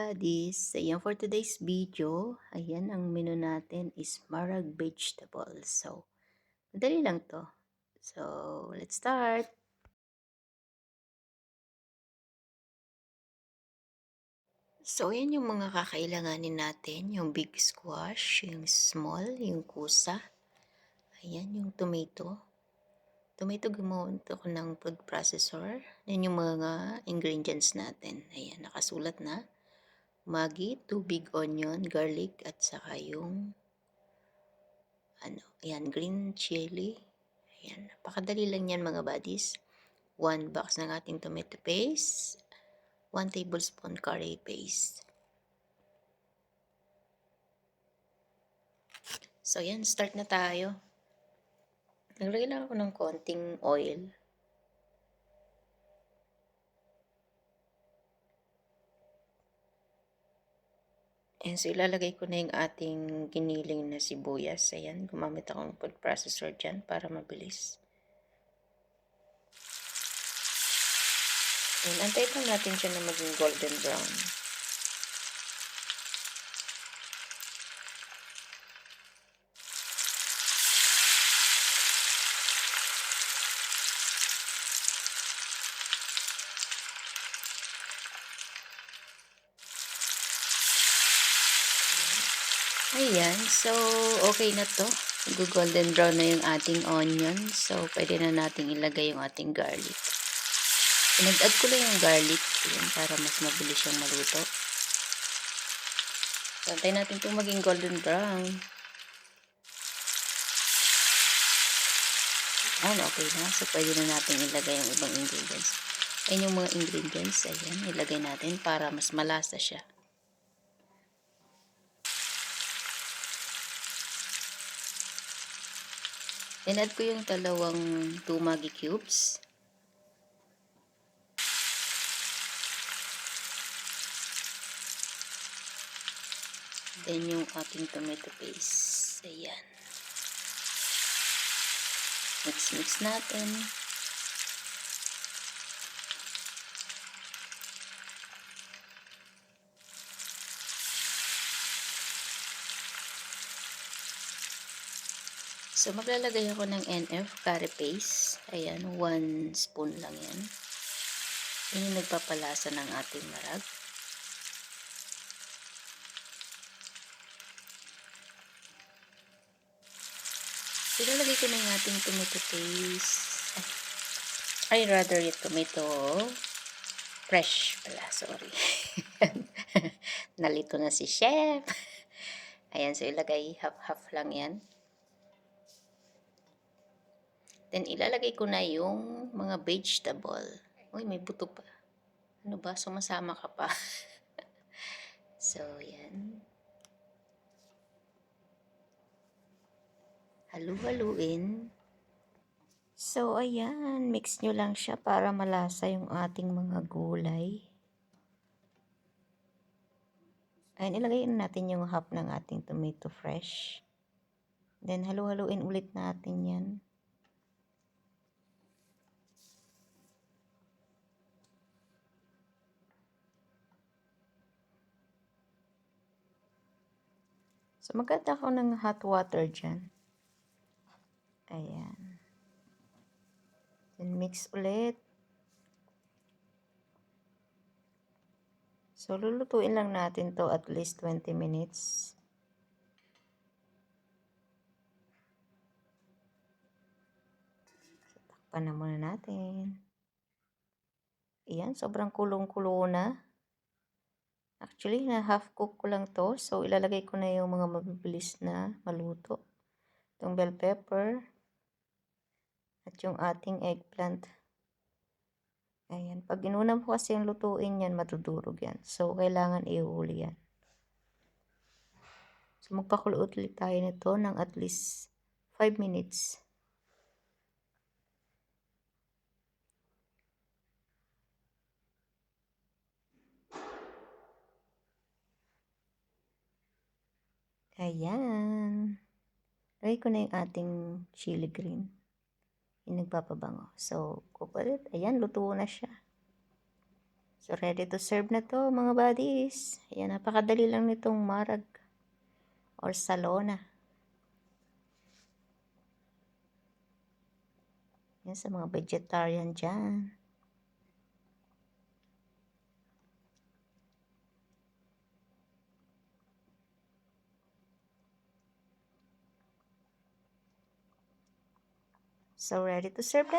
buddies! Ayan for today's video. Ayan, ang menu natin is marag vegetables. So, madali lang to. So, let's start! So, ayan yung mga kakailanganin natin. Yung big squash, yung small, yung kusa. Ayan, yung tomato. Tomato, gumawa ako ng food processor. Yan yung mga ingredients natin. Ayan, nakasulat na. Maggi, 2 big onion, garlic, at saka yung ayan, green chili. Ayan, napakadali lang yan mga buddies. 1 box ng ating tomato paste, 1 tablespoon curry paste. So, ayan, start na tayo. Naglagay lang ako ng konting oil. Ayan, so ilalagay ko na yung ating giniling na sibuyas. Ayan, gumamit akong food processor dyan para mabilis. Ayan, antayin lang natin siya na maging golden brown. Ayan, so okay na to. Golden brown na yung ating onion. So, pwede na nating ilagay yung ating garlic. Nag-add ko lang yung garlic yun, para mas mabilis siyang maluto. So, antayin natin itong maging golden brown. Ayan, okay na. So, pwede na natin ilagay yung ibang ingredients. Ayan yung mga ingredients. Ayan, ilagay natin para mas malasa siya. In-add ko yung dalawang 2 Maggi cubes. Then yung ating tomato paste. Ayan. Mix natin. So, maglalagay ako ng NF curry paste. Ayan, 1 spoon lang yan. Yan yung nagpapalasa ng ating marag. So, ilalagay ko na yung ating tomato paste. Ay, rather yung tomato fresh pala, sorry. Nalito na si chef. Ayan, so ilagay half-half lang yan. Then, ilalagay ko na yung mga vegetable. Uy, may buto pa. Ano ba? Sumasama ka pa. So, yan. Halu-haluin. So, ayan. Mix nyo lang siya para malasa yung ating mga gulay. Ayan, ilagay natin yung half ng ating tomato fresh. Then, halu-haluin ulit natin yan. So, mag-add ako ng hot water dyan. Ayan. Then, mix ulit. So, lulutuin lang natin to at least 20 minutes. So, takpan na muna natin. Ayan, sobrang kulong-kulo na. Actually, na half cook ko lang to. So, ilalagay ko na yung mga mabibilis na maluto. Itong bell pepper. At yung ating eggplant. Ayan. Pag inuna mo kasi yung lutuin yan, matudurog yan. So, kailangan ihuli yan. So, magpakulo ulit tayo nito ng at least 5 minutes. Ayan. Lagay ko na yung ating chili green. Yung nagpapabango. So, kukulit. Ayan, luto na siya. So, ready to serve na to mga buddies. Ayan, napakadali lang nitong marag or salona. Yan sa mga vegetarian dyan. So, ready to serve na.